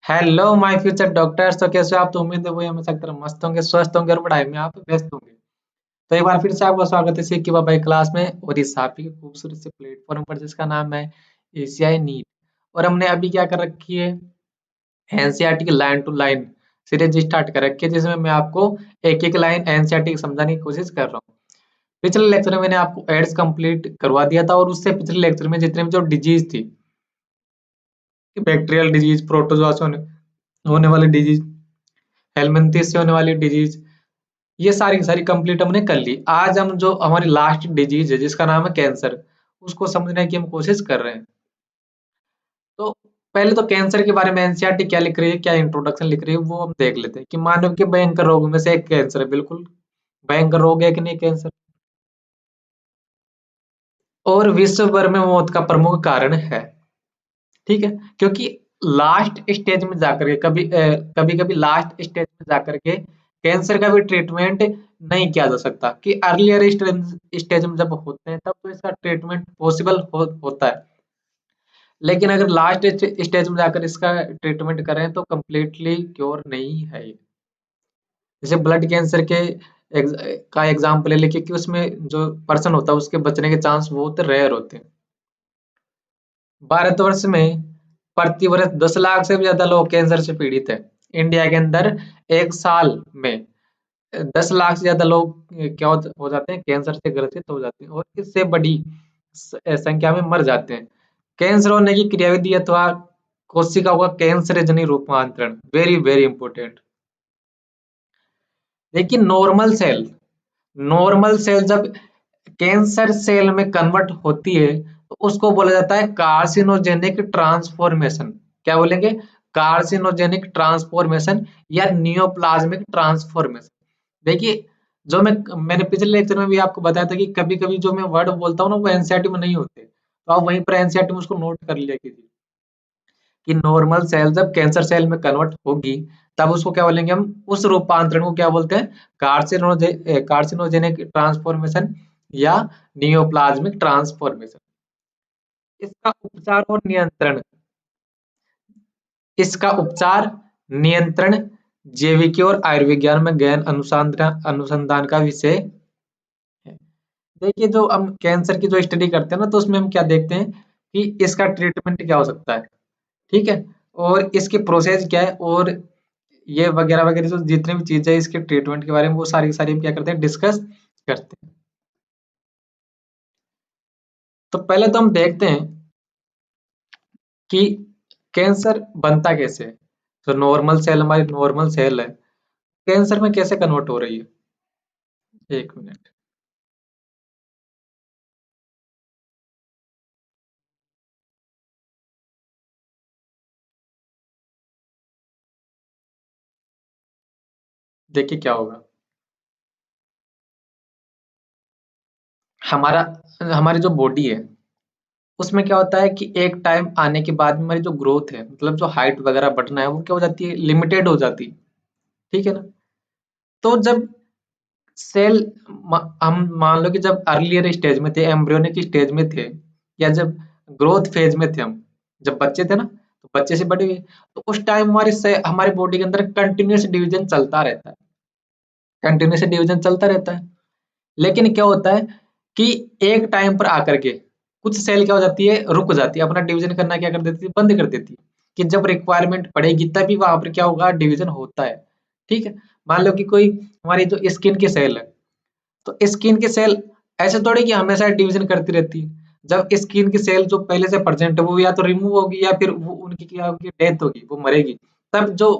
Hello my future doctors. तो कैसे हो आप? तो उम्मीद है वही हमेशा की तरह मस्त होंगे, स्वस्थ होंगे और पढ़ाई में आप व्यस्त होंगे। तो एक बार फिर से आपका स्वागत है सीखी बाबा क्लास में और इस आपकी खूबसूरत से प्लेटफॉर्म पर जिसका नाम है एशियाई नीट। और हमने अभी क्या कर रखी है, एनसीईआरटी की line to line series start कर रखी है, जिसमें मैं आपको एक एक लाइन एनसीईआरटी समझाने की कोशिश कर रहा हूँ। पिछले लेक्चर में मैंने आपको एड्स कंप्लीट करवा दिया था और उससे पिछले लेक्चर में जितने भी जो डिजीज थी, बैक्टीरियल डिजीज, प्रोटोजोआ से होने वाली डिजीज, हेलमिंथिस से होने वाली डिजीज, ये सारी की सारी कंप्लीट हमने कर ली। आज हम जो हमारी लास्ट डिजीज है जिसका नाम है कैंसर, उसको समझने की हम कोशिश कर रहे हैं। तो पहले तो कैंसर के बारे में एनसीईआरटी क्या लिख रही है, क्या इंट्रोडक्शन लिख रही है, वो हम देख लेते हैं कि मानव के भयंकर रोगों में से एक कैंसर है। बिल्कुल भयंकर रोग है कि नहीं कैंसर, और विश्व भर में मौत का प्रमुख कारण है। ठीक है, क्योंकि लास्ट स्टेज में जाकर के कभी कभी लास्ट स्टेज में जाकर के कैंसर का भी ट्रीटमेंट नहीं किया जा सकता। कि अर्लियर स्टेज में जब होते हैं तब तो इसका ट्रीटमेंट पॉसिबल होता है, लेकिन अगर लास्ट स्टेज में जाकर इसका ट्रीटमेंट करें तो कम्प्लीटली क्योर नहीं है ये। जैसे ब्लड कैंसर के का एग्जाम्पल ले लेके कि उसमें जो पर्सन होता है उसके बचने के चांस बहुत रेयर होते हैं। भारतवर्ष में प्रति वर्ष 10 लाख से भी ज्यादा लोग कैंसर से पीड़ित हैं। इंडिया के अंदर एक साल में 10 लाख से ज्यादा लोग क्या हो जाते हैं, कैंसर से ग्रसित हो जाते हैं और इससे बड़ी संख्या में मर जाते हैं। कैंसर होने की क्रियाविधि अथवा कोशिकाओं का कैंसर जनित रूपांतरण वेरी वेरी इंपॉर्टेंट। देखिए नॉर्मल सेल जब कैंसर सेल में कन्वर्ट होती है तो उसको बोला जाता है कार्सिनोजेनिक ट्रांसफॉर्मेशन। क्या बोलेंगे? कार्सिनोजेनिक ट्रांसफॉर्मेशन या नियोप्लाज्मिक ट्रांसफॉर्मेशन। देखिए, जो मैंने पिछले लेक्चर में भी आपको बताया था कि कभी कभी जो मैं वर्ड बोलता हूँ ना वो एनसीईआरटी में नहीं होते, तो आप वहीं पर एनसीईआरटी में उसको नोट कर लिया कीजिए कि नॉर्मल सेल जब कैंसर सेल में कन्वर्ट होगी तब उसको क्या बोलेंगे हम, उस रूपांतरण को क्या बोलते हैं, कार्सिनोजेनिक ट्रांसफॉर्मेशन या नियोप्लाज्मिक ट्रांसफॉर्मेशन। इसका उपचार और नियंत्रण इसका उपचार नियंत्रण जैविकी और आयुर्विज्ञान में गहन अनुसंधान अनुसंधान का विषय है। देखिए, जो हम कैंसर की जो स्टडी करते हैं ना तो उसमें हम क्या देखते हैं कि इसका ट्रीटमेंट क्या हो सकता है। ठीक है, और इसकी प्रोसेस क्या है, और ये वगैरह वगैरह जो जितनी भी चीजें इसके ट्रीटमेंट के बारे में वो सारी की सारी हम क्या करते हैं, डिस्कस करते हैं। तो पहले तो हम देखते हैं कि कैंसर बनता कैसे है। तो नॉर्मल सेल, हमारी नॉर्मल सेल है, कैंसर में कैसे कन्वर्ट हो रही है। एक मिनट, देखिए क्या होगा। हमारा हमारी जो बॉडी है उसमें क्या होता है कि एक टाइम आने के बाद में हमारी जो ग्रोथ है, मतलब जो हाइट वगैरह बढ़ना है, वो क्या हो जाती है, लिमिटेड हो जाती है। ठीक है ना। तो जब सेल हम मान लो कि जब अर्लियर स्टेज में थे, एम्ब्रियोनिक स्टेज में थे, या जब ग्रोथ फेज में थे, हम जब बच्चे थे ना तो बच्चे से बड़े हुए, तो उस टाइम हमारे बॉडी के अंदर कंटिन्यूस डिवीजन चलता रहता है, कंटिन्यूस डिवीजन चलता रहता है। लेकिन क्या होता है कि एक टाइम पर आकर के कुछ सेल क्या हो जाती है, रुक जाती है, अपना डिवीजन करना क्या कर देती है, बंद कर देती है। कि जब रिक्वायरमेंट पड़ेगी तभी वहां पर क्या होगा, डिवीजन होता है। ठीक है। मान लो कि कोई हमारी जो स्किन की सेल है, तो स्किन की सेल ऐसे थोड़ी कि हमेशा डिवीजन करती रहती है। जब स्किन की सेल जो पहले से प्रेजेंट है वो या तो रिमूव होगी या फिर वो उनकी क्या होगी, डेथ होगी, वो मरेगी। तब जो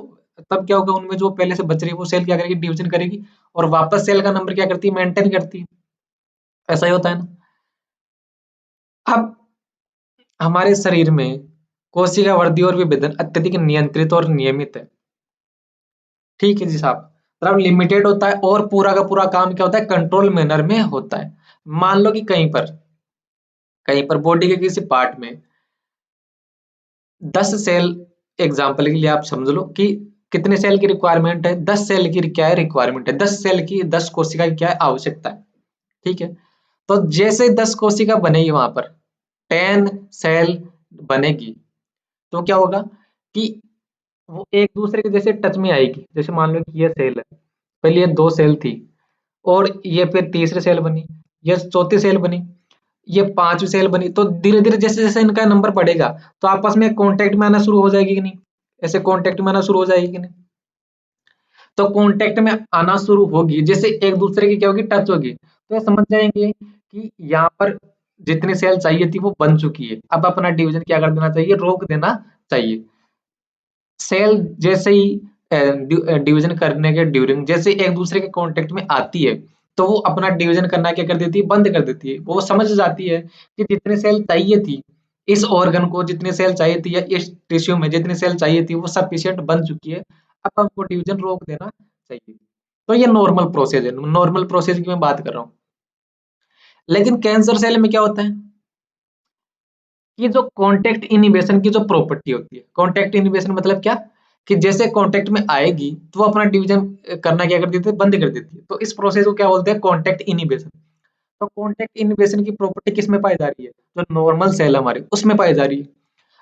तब क्या होगा, उनमें जो पहले से बच रही है वो सेल क्या करेगी, डिवीजन करेगी और वापस सेल का नंबर क्या करती है, मेंटेन करती है। ऐसा ही होता है ना। अब हमारे शरीर में कोशिका वृद्धि और विभेदन अत्यधिक नियंत्रित और नियमित है। ठीक है जी साहब, मतलब लिमिटेड होता है और पूरा का पूरा काम क्या होता है, कंट्रोल मैनर में होता है। मान लो कि कहीं पर बॉडी के किसी पार्ट में 10 सेल, एग्जांपल के लिए आप समझ लो कि कितने सेल की रिक्वायरमेंट है, 10 सेल की क्या है रिक्वायरमेंट है, 10 सेल की, 10 कोशिका की क्या है आवश्यकता है। ठीक है। तो जैसे 10 कोशिका बनेगी वहां पर 10 सेल बनेगी, तो क्या होगा कि वो एक दूसरे के जैसे टच में आएगी। जैसे मान लो कि ये सेल है, पहले ये 2 सेल थी और ये फिर तीसरी सेल बनी, ये चौथी सेल बनी, ये 5वीं सेल बनी, तो धीरे-धीरे जैसे-जैसे इनका नंबर बढ़ेगा, तो आपस में कॉन्टैक्ट में आना शुरू हो जाएगी कि नहीं? ऐसे कॉन्टैक्ट में आना शुरू हो जाएगी कि नहीं? तो कॉन्टैक्ट में आना शुरू होगी, जैसे एक दूसरे की क्या होगी, टच होगी, तो ये समझ जाएँगे कि यहाँ पर जितनी सेल चाहिए थी वो बन चुकी है। अब अपना डिवीज़न क्या कर देना चाहिए, रोक देना चाहिए। सेल जैसे ही डिवीजन करने के ड्यूरिंग जैसे एक दूसरे के कांटेक्ट में आती है, तो वो अपना डिवीजन करना क्या कर देती है, बंद कर देती है। वो समझ जाती है कि जितनी सेल चाहिए थी, इस ऑर्गन को जितनी सेल चाहिए थी या इस टिश्यू में जितनी सेल चाहिए थी वो सफिशिएंट बन चुकी है। अब हमको डिवीजन रोक देना चाहिए। तो ये नॉर्मल प्रोसेस है, नॉर्मल प्रोसेस की मैं बात कर रहा हूँ। लेकिन कैंसर सेल में क्या होता है कि जो कॉन्टैक्ट इनिबिशन की जो प्रॉपर्टी होती है, कॉन्टैक्ट इनिबिशन मतलब क्या, कि जैसे कॉन्टैक्ट में आएगी तो वो अपना डिवीजन करना क्या कर देती है, बंद कर देती है। तो इस प्रोसेस को क्या बोलते हैं, कॉन्टैक्ट इनिबिशन। तो कॉन्टैक्ट इनिबिशन की प्रॉपर्टी किस में पाई जा रही है, जो नॉर्मल सेल हमारे उसमें पाई जा रही है।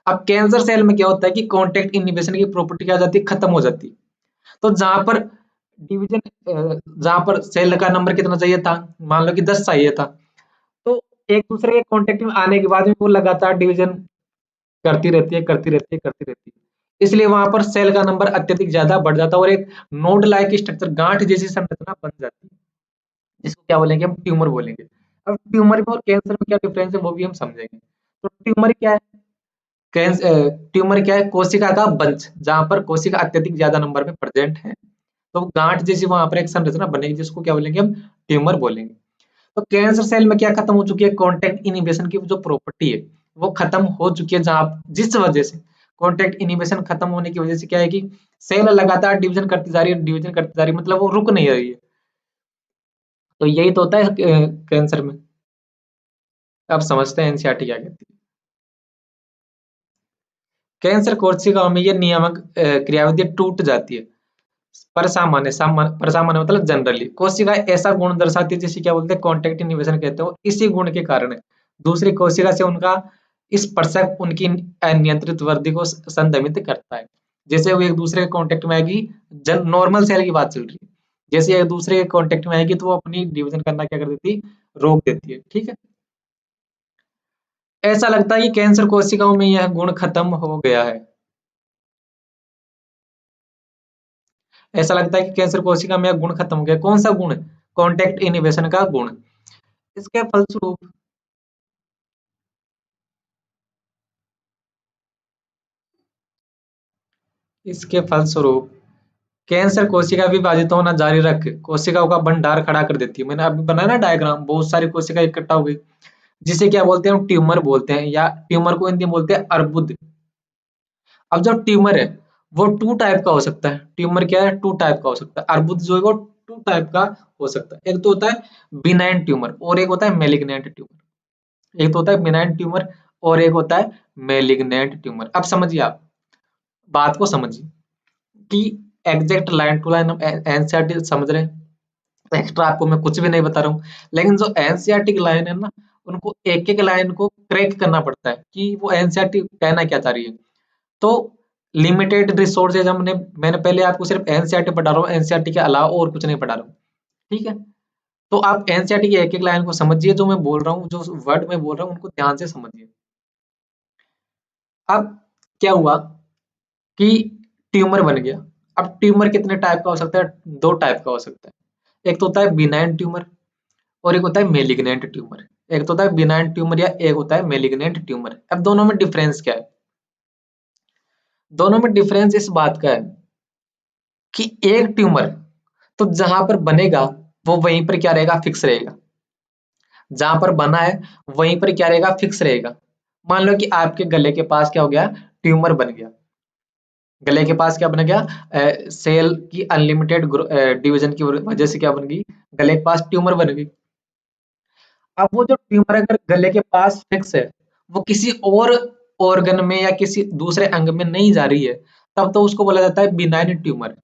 अब कैंसर सेल में क्या होता है कि कॉन्टैक्ट इनिबिशन की प्रॉपर्टी क्या हो जाती है, खत्म हो जाती है। तो जहां पर डिवीजन जहां पर सेल का नंबर कितना चाहिए था, मान लो कि 10 चाहिए था, तो एक दूसरे के कॉन्टेक्ट में आने के बाद में वो लगातार डिवीजन करती रहती है, करती रहती है, करती रहती है। इसलिए वहां पर सेल का नंबर अत्यधिक ज्यादा बढ़ जाता है और एक नोड लाइक स्ट्रक्चर, गांठ जैसी संरचना बन जाती है, जिसको क्या बोलेंगे, हम ट्यूमर बोलेंगे। अब ट्यूमर में और कैंसर में क्या डिफरेंस है वो भी हम समझेंगे। तो ट्यूमर क्या है, ट्यूमर क्या है, कोशिका का बंच, जहां पर कोशिका अत्यधिक ज्यादा नंबर में प्रेजेंट है, तो गांठ जैसी वहां पर एक संरचना बनेगी, जिसको क्या बोलेंगे, हम ट्यूमर बोलेंगे। तो कैंसर सेल में क्या खत्म हो चुकी है, कॉन्टैक्ट इनिबिशन की जो प्रॉपर्टी है वो खत्म हो चुकी है, जहां जिस वजह से कॉन्टैक्ट इनिबिशन खत्म होने की वजह से क्या है कि सेल लगातार डिवीजन करती जा रही है, डिवीजन करती जा रही है, मतलब वो रुक नहीं रही है। तो यही तो होता है कैंसर में। अब समझते हैं एनसीईआरटी क्या कहती है। कैंसर कोशिकाओं में ये नियामक क्रियाविधि टूट जाती है। पर सामान्य मतलब जनरली कोशिका ऐसा गुण दर्शाती है जिसे क्या बोलते हैं, कॉन्टैक्ट इनिबिशन कहते हैं। इसी गुण के कारण दूसरी कोशिका से उनका स्पर्शक उनकी अनियंत्रित वृद्धि को संदमित करता है। जैसे वो एक दूसरे के कांटेक्ट में आएगी, जन नॉर्मल सेल की बात चल रही है, जैसे एक दूसरे के कांटेक्ट में आएगी तो वो अपनी डिवीजन करना क्या कर देती है, रोक देती है। ठीक है, ऐसा लगता है कि कैंसर कोशिकाओं में यह गुण खत्म हो गया है। ऐसा लगता है कि कैंसर कोशिका में यह गुण खत्म हो गया। कौन सा गुण, कॉन्टैक्ट इनिबिशन का गुण। इसके फलस्वरूप इसके फलस्वरूप कैंसर कोशिका विभाजित होना जारी रख कोशिकाओं का भंडार खड़ा कर देती है। मैंने अभी बनाया ना डायग्राम, बहुत सारी कोशिका इकट्ठा हो गई, जिसे क्या बोलते हैं, हम ट्यूमर बोलते हैं, या ट्यूमर को हिंदी में बोलते हैं अर्बुद। अब जो ट्यूमर है वो टू टाइप का हो सकता है। ट्यूमर क्या है, टू टाइप का हो सकता है। अर्बुद जो है वो टू टाइप का हो सकता है। एक तो होता है बिनाइन ट्यूमर और एक होता है मेलिग्नेंट ट्यूमर। एक तो होता है बिनाइन ट्यूमर और एक होता है मेलिग्नेंट ट्यूमर। अब समझिए, आप बात को समझिए कि एग्जैक्ट लाइन टू लाइन हम एनसीईआरटी समझ रहे हैं, एक्स्ट्रा आपको मैं कुछ भी नहीं बता रहा हूँ। लेकिन जो एनसीईआरटी की लाइन है ना, उनको एक एक लाइन को क्रैक करना पड़ता है कि वो एनसीईआरटी कहना क्या चाह रही है। तो लिमिटेड रिसोर्सेज मैंने पहले आपको सिर्फ एनसीईआरटी पढ़ा रहा हूँ, एनसीईआरटी के अलावा और कुछ नहीं पढ़ा रहा हूँ। ठीक है, तो आप एनसीईआरटी की एक एक लाइन को समझिए, जो मैं बोल रहा हूँ, जो वर्ड मैं बोल रहा हूँ उनको ध्यान से समझिए। अब क्या हुआ कि ट्यूमर बन गया। अब ट्यूमर कितने टाइप का हो सकता है, दो टाइप का हो सकता है। एक तो होता है बिनाइन ट्यूमर और एक होता है मेलिग्नेंट ट्यूमर। एक तो होता है बिनाइन ट्यूमर या एक होता है मेलिग्नेंट ट्यूमर। अब दोनों में डिफरेंस क्या है, दोनों में डिफरेंस इस बात का है कि एक ट्यूमर तो जहां पर बनेगा वो वहीं पर क्या रहेगा, फिक्स रहेगा। जहां पर बना है वहीं पर क्या रहेगा, फिक्स रहेगा। मान लो कि आपके गले के पास क्या हो गया, ट्यूमर बन गया। गले के पास क्या बन गया, सेल की अनलिमिटेड डिवीजन की वजह से क्या बन गई, गले के पास ट्यूमर बन गई। अब वो जो ट्यूमर अगर गले के पास फिक्स है, वो किसी और ऑर्गन में या किसी दूसरे अंग में नहीं जा रही है, तब तो उसको बोला जाता है बिनाइन ट्यूमर।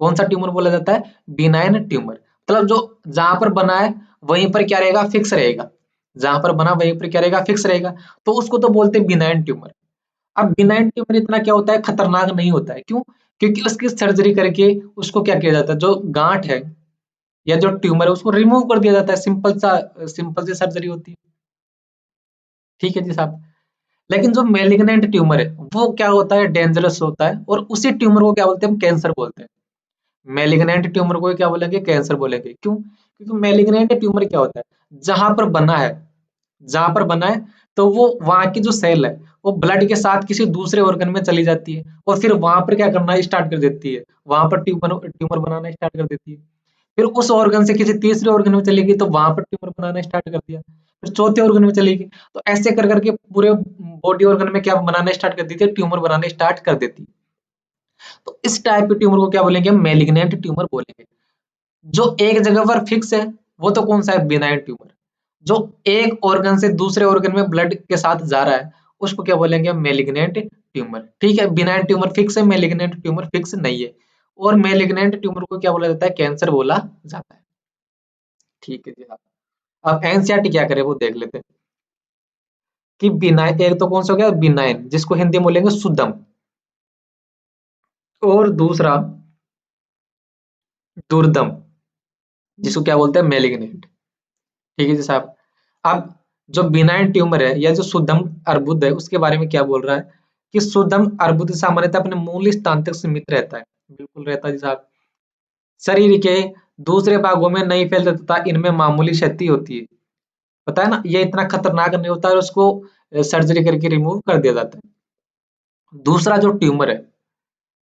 कौन सा ट्यूमर बोला जाता है, बिनाइन ट्यूमर। मतलब जो जहां पर बना है वहीं पर क्या रहेगा, फिक्स रहेगा। जहां पर बना वहीं पर क्या रहेगा, फिक्स रहेगा। तो उसको तो बोलते हैं बिनाइन ट्यूमर। अब बिनाइन ट्यूमर इतना क्या होता है, खतरनाक नहीं होता है। क्यों? क्योंकि उसकी सर्जरी करके उसको क्या किया जाता है, जो गांठ है या जो ट्यूमर है उसको रिमूव कर दिया जाता है। सिंपल सी सर्जरी होती है। ठीक है जी साहब। लेकिन जो मेलिग्नेंट ट्यूमर है वो क्या होता है, डेंजरस होता है, और उसी ट्यूमर को क्या बोलते हैं, हम कैंसर बोलते हैं। मेलिग्नेंट ट्यूमर को क्या बोलेंगे, कैंसर बोलेंगे। क्यों? क्योंकि मेलिग्नेंट ट्यूमर क्या होता है, जहां पर बना है तो वो वहां की जो सेल है वो ब्लड के साथ किसी दूसरे ऑर्गन में चली जाती है, और फिर वहां पर क्या करना स्टार्ट कर देती है, वहां पर ट्यूमर ट्यूमर बनाना स्टार्ट कर देती है। फिर उस ऑर्गन से किसी तीसरे ऑर्गन में चलेगी तो वहां पर ट्यूमर बनाना स्टार्ट कर दिया, फिर चौथे ऑर्गन में चलेगी। तो ऐसे कर करके पूरे बॉडी ऑर्गन में क्या बनाना स्टार्ट कर देती है, ट्यूमर बनाना स्टार्ट कर देती है। तो इस टाइप के ट्यूमर को क्या बोलेंगे, हम मैलिग्नेंट ट्यूमर बोलेंगे। जो एक जगह पर फिक्स है वो तो कौन सा है, बिनाइन ट्यूमर। जो एक ऑर्गन से दूसरे ऑर्गन में ब्लड के साथ जा रहा है उसको क्या बोलेंगे, मैलिग्नेंट ट्यूमर। ठीक है, बिनाइन ट्यूमर फिक्स है, मैलिग्नेंट ट्यूमर फिक्स नहीं है। और मैलिग्नेंट ट्यूमर को क्या बोला जाता है, कैंसर बोला जाता है। ठीक है जी हाँ। अब एनसीईआरटी क्या करे वो देख लेते हैं कि बिनाइन, एक तो कौन सा हो गया बिनाइन, जिसको हिंदी में बोलेंगे सुदम, और दूसरा दुर्दम, जिसको क्या बोलते हैं, मैलिग्नेंट। ठीक है जी साहब। अब जो बिनाइन ट्यूमर है या जो सुदम अर्बुद है उसके बारे में क्या बोल रहा है कि सुदम अर्बुद सामान्यतः अपने मूल स्थान तक सीमित रहता है। बिल्कुल रहता है जी साहब। शरीर के दूसरे भागों में नहीं फैलता तथा इनमें मामूली क्षति होती है। पता है ना, ये इतना खतरनाक नहीं होता है, उसको सर्जरी करके रिमूव कर दिया जाता है। दूसरा जो ट्यूमर है,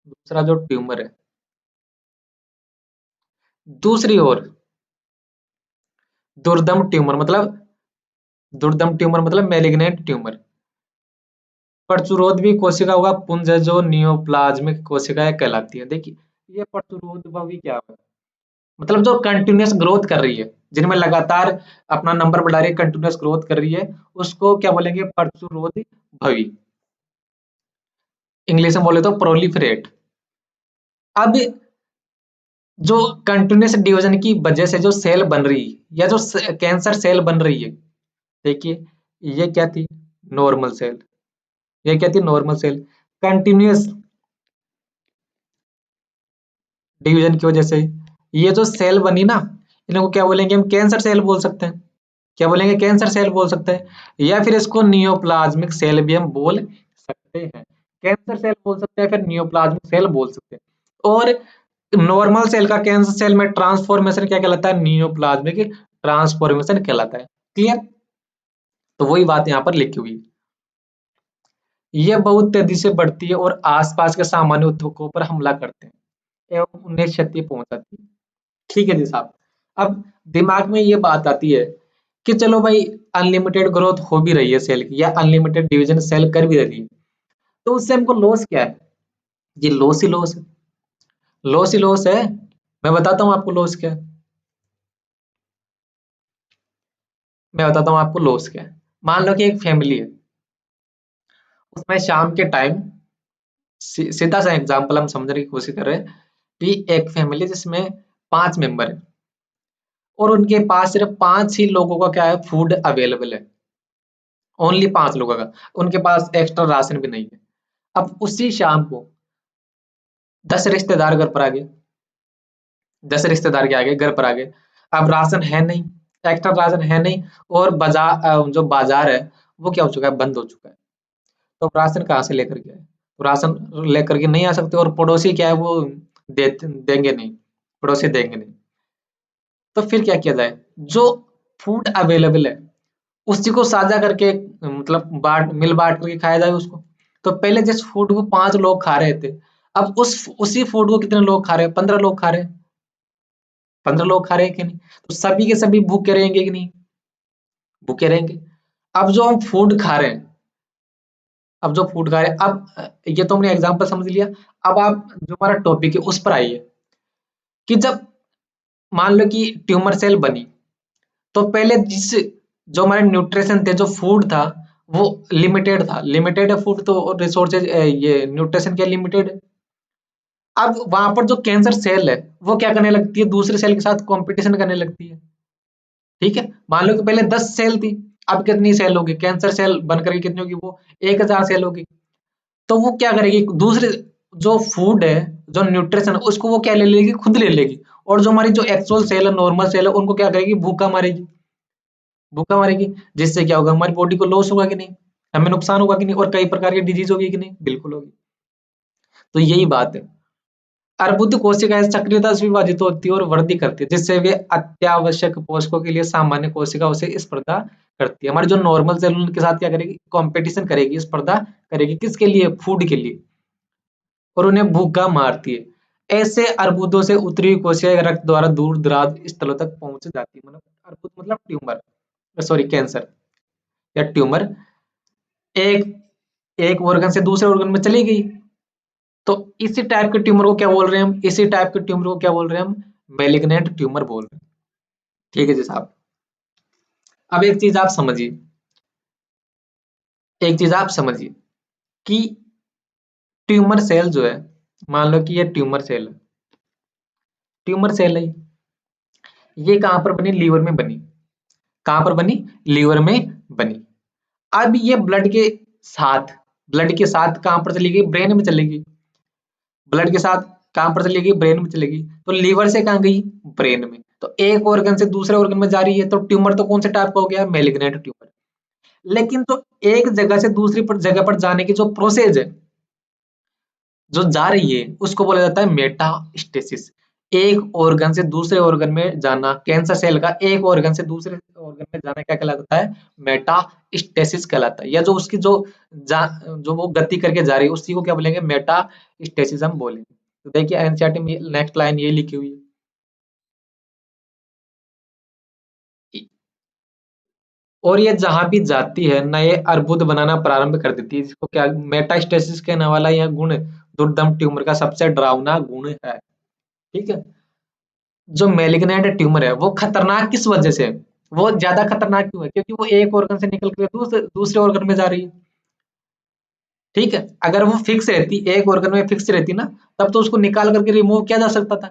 दूसरा जो ट्यूमर है दूसरी ओर दुर्दम ट्यूमर मतलब, दुर्दम ट्यूमर मतलब मैलिग्नेंट ट्यूमर, परचुरोध भी कोशिका होगा पुंज है जो नियोप्लाज्मिक कोशिकाएं कहलाती है। देखिए, ये परचुरोध भी क्या है, मतलब जो कंटिन्यूअस ग्रोथ कर रही है, जिनमें लगातार अपना नंबर बढ़ा रही है, कंटिन्यूअस ग्रोथ कर रही है, उसको क्या बोलेंगे, परचुरोध भवी। इंग्लिश में बोले तो प्रोलिफरेट। अब जो कंटिन्यूअस डिवीजन की वजह से जो सेल बन रही है या जो कैंसर सेल बन रही है, देखिए ये क्या थी, नॉर्मल सेल। ये क्या थी, नॉर्मल सेल। कंटिन्यूअस डिवीजन की वजह से ये जो सेल बनी ना, इनको क्या बोलेंगे, हम कैंसर सेल बोल सकते हैं। क्या बोलेंगे, कैंसर सेल बोल सकते हैं, या फिर इसको नियोप्लाज्मिक सेल भी हम बोल सकते हैं। कैंसर सेल बोल सकते हैं, फिर नियोप्लाज्मिक सेल बोल सकते हैं। और नॉर्मल सेल का कैंसर सेल में ट्रांसफॉर्मेशन क्या कहलाता है, नियोप्लाज्मिक ट्रांसफॉर्मेशन कहलाता है। क्लियर? तो वही बात यहाँ पर लिखी हुई है। यह बहुत तेजी से बढ़ती है और आसपास के सामान्य ऊतकों पर हमला करते हैं एवं उन्हें क्षति पहुंचाती है। ठीक है जी साहब। अब दिमाग में ये बात आती है कि चलो भाई, अनलिमिटेड ग्रोथ हो भी रही है सेल की, या अनलिमिटेड डिवीजन सेल कर भी रही है, तो उससे हमको लॉस क्या है, ये लॉस ही लॉस है। लॉस ही लॉस है। मैं बताता हूँ आपको लॉस क्या है। मैं बताता हूँ आपको लॉस क्या है। मान लो कि एक फैमिली है, उसमें शाम के टाइम, सीधा सा एग्जांपल हम समझने की कोशिश कर रहे हैं कि एक फैमिली जिसमें 5 मेंबर है, और उनके पास सिर्फ 5 ही लोगों का क्या है, फूड अवेलेबल है। ओनली 5 लोगों का, उनके पास एक्स्ट्रा राशन भी नहीं है। अब उसी शाम को 10 रिश्तेदार घर पर आ गए, 10 रिश्तेदार के आगे घर पर आ गए। अब राशन है नहीं, एक्स्ट्रा राशन है नहीं, और जो बाजार है वो क्या हो चुका है, बंद हो चुका है। तो राशन कहाँ से लेकर के आए, तो राशन लेकर के नहीं आ सकते, और पड़ोसी क्या है वो देंगे नहीं, पड़ोसी देंगे नहीं। तो फिर क्या किया जाए, जो फूड अवेलेबल है उसी को साझा करके, मतलब मिल बांट करके खाया जाए उसको। तो पहले जिस फूड को 5 लोग खा रहे थे, अब उसी फूड को कितने लोग खा रहे हैं, 15 लोग खा रहे हैं। 15 लोग खा रहे हैं कि नहीं, तो सभी के सभी भूखे रहेंगे कि नहीं, भूखे रहेंगे। अब जो हम फूड खा रहे हैं, अब जो फूड खा रहे हैं, अब ये तो हमने एग्जांपल समझ लिया। अब आप जो हमारा टॉपिक है उस पर आइए कि जब मान लो कि ट्यूमर सेल बनी, तो पहले जो हमारे न्यूट्रिशन थे, जो फूड था वो लिमिटेड था, लिमिटेड है फूड, तो रिसोर्सेज ये न्यूट्रिशन क्या लिमिटेड है। अब वहां पर जो कैंसर सेल है वो क्या करने लगती है, दूसरे सेल के साथ कंपटीशन करने लगती है। ठीक है, मान लो कि पहले 10 सेल थी, अब कितनी सेल होगी, कैंसर सेल बनकर के कितनी होगी, वो 1000 सेल होगी। तो वो क्या करेगी, दूसरे जो फूड है, जो न्यूट्रिशन उसको वो क्या ले लेगी, खुद ले लेगी। और जो हमारी जो एक्चुअल सेल है, नॉर्मल सेल है, उनको क्या करेगी, भूखा मारेगी। भूखा मारेगी, जिससे क्या होगा, हमारी बॉडी को लॉस होगा कि नहीं, हमें नुकसान होगा कि नहीं, और कई प्रकार की डिजीज होगी कि नहीं, बिल्कुल होगी। तो यही बात है। अर्बुद कोशिकाएं सक्रियता से विभाजित होती है और वृद्धि करती है, जिससे वे अत्यावश्यक पोषकों के लिए सामान्य कोशिकाओं से स्पर्धा करती है। हमारी जो नॉर्मल सेल उनके साथ क्या करेगी, कंपटीशन करेगी, स्पर्धा करेगी, किसके लिए, फूड के लिए, और उन्हें भूखा मारती है। ऐसे अर्बुदों से उत्तरी हुई कोशिकाएं रक्त द्वारा दूर दराज स्थलों तक पहुंच जाती है। मतलब अर्बुद मतलब ट्यूमर, सॉरी कैंसर या ट्यूमर, एक एक ऑर्गन से दूसरे ऑर्गन में चली गई। तो इसी टाइप के ट्यूमर को क्या बोल रहे हैं हम, इसी टाइप के ट्यूमर को क्या बोल रहे हैं हम, मैलिग्नेंट ट्यूमर बोल रहे हैं। ठीक है जी साहब। अब एक चीज आप समझिए कि ट्यूमर सेल जो है, मान लो कि ये ट्यूमर सेल है, ये कहां पर बनी, लीवर में बनी। कहां पर बनी, लीवर में बनी। अब ये ब्लड के साथ कहां पर चली गई, ब्रेन में चली गई। ब्लड के साथ कहां पर चली गई, ब्रेन में चली गई। तो लीवर से कहां गई, ब्रेन में। तो एक ऑर्गन से दूसरे ऑर्गन में जा रही है, तो ट्यूमर तो कौन से टाइप का हो गया, मैलिग्नेंट ट्यूमर। लेकिन तो एक जगह से दूसरी जगह पर जाने की जो प्रोसेस है, जो जा रही है, उसको बोला जाता है मेटास्टेसिस। एक ऑर्गन से दूसरे ऑर्गन में जाना, कैंसर सेल का एक ऑर्गन से दूसरे ऑर्गन में जाना क्या कहलाता है, मेटास्टेसिस कहलाता है। या जो उसकी जो वो गति करके जा रही है, उसी को क्या बोलेंगे, मेटास्टेसिस हम बोलेंगे। तो देखिए एनसीईआरटी में नेक्स्ट लाइन ये लिखी हुई है। और ये जहां भी जाती है, नए अर्बुद बनाना प्रारंभ कर देती है, जिसको क्या मेटास्टेसिस कहने वाला यह गुण दुर्दम ट्यूमर का सबसे डरावना गुण है। ठीक है। जो मैलिग्नेंट ट्यूमर है वो खतरनाक किस वजह से है? वो ज्यादा खतरनाक क्यों है, क्योंकि वो एक ऑर्गन से निकल कर दूसरे ऑर्गन में जा रही है। ठीक है। अगर वो फिक्स रहती, एक ऑर्गन में फिक्स रहती ना, तब तो उसको निकाल करके रिमूव किया जा सकता था।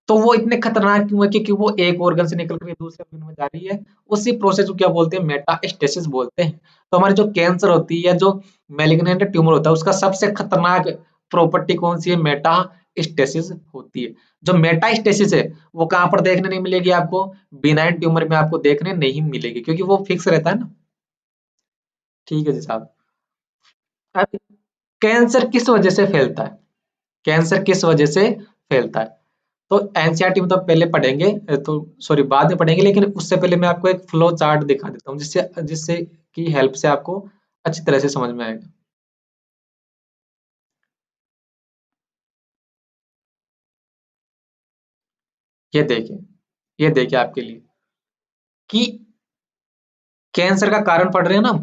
तो वो इतने खतरनाक क्यों है, क्योंकि वो एक ऑर्गन से निकल कर दूसरे ऑर्गन में जा रही है। उसी प्रोसेस को क्या बोलते हैं, मेटास्टेसिस बोलते हैं। तो हमारी जो कैंसर होती है या जो मैलिग्नेंट ट्यूमर होता है, उसका सबसे खतरनाक प्रॉपर्टी कौन सी है, मेटास्टेसिस होती है। जो मेटास्टेसिस है वो कहां पर देखने नहीं मिलेगी आपको, बिनाइन ट्यूमर में आपको देखने नहीं मिलेगी, क्योंकि वो फिक्स रहता है ना। ठीक है जी साहब। अब कैंसर किस वजह से फैलता है, कैंसर किस वजह से फैलता है? तो एनसीईआरटी में तो पहले पढ़ेंगे, तो सॉरी बाद में पढ़ेंगे, लेकिन उससे पहले मैं आपको एक फ्लो चार्ट दिखा देता हूँ, जिससे जिससे की हेल्प से आपको अच्छी तरह से समझ में आएगा। ये देखिए, ये देखिए आपके लिए कि कैंसर का कारण पढ़ रहे हैं ना हम,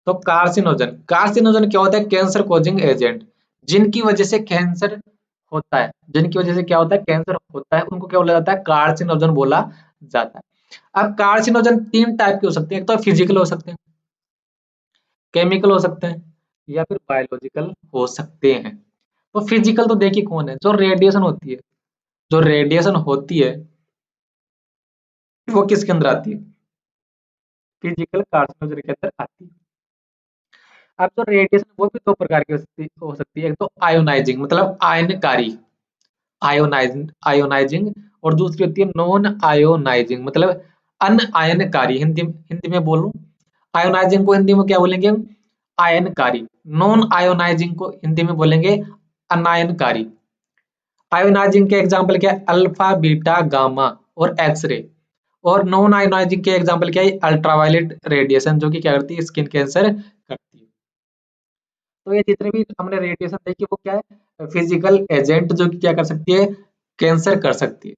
तो कार्सिनोजन, कार्सिनोजन क्या होता है, कैंसर कोजिंग एजेंट। जिनकी वजह से कैंसर होता है, जिनकी वजह से क्या होता है, कैंसर होता है, उनको क्या बोला जाता है, कार्सिनोजन बोला जाता है। अब कार्सिनोजन तीन टाइप के हो सकते हैं, एक तो फिजिकल हो सकते हैं, केमिकल हो सकते हैं, या फिर बायोलॉजिकल हो सकते हैं। तो फिजिकल तो देखिए कौन है, जो रेडिएशन होती है, जो रेडिएशन होती है वो किसके अंदर आती है, फिजिकल कार्सिनोजन के अंदर आती है। अब जो रेडिएशन वो भी दो प्रकार की हो सकती है, एक तो आयोनाइजिंग मतलब आयनकारी, आयोनाइजिंग आयोनाइजिंग, और दूसरी होती है नॉन आयोनाइजिंग मतलब अनआयनकारी। हिंदी हिंदी में बोलूं, आयोनाइजिंग को हिंदी में क्या बोलेंगे हम, आयनकारी। नॉन आयोनाइजिंग को हिंदी में बोलेंगे अनायनकारी। आयोनाइजिंग के एग्जाम्पल क्या है, अल्फा बीटा गामा और एक्सरे। और नॉन आयोनाइजिंग के एग्जाम्पल क्या है, अल्ट्रावायलेट रेडिएशन, जो कि क्या करती है, स्किन कैंसर करती है। तो ये जितने भी हमने रेडिएशन देखी वो क्या है, फिजिकल एजेंट, जो कि क्या कर सकती है, कैंसर कर सकती है।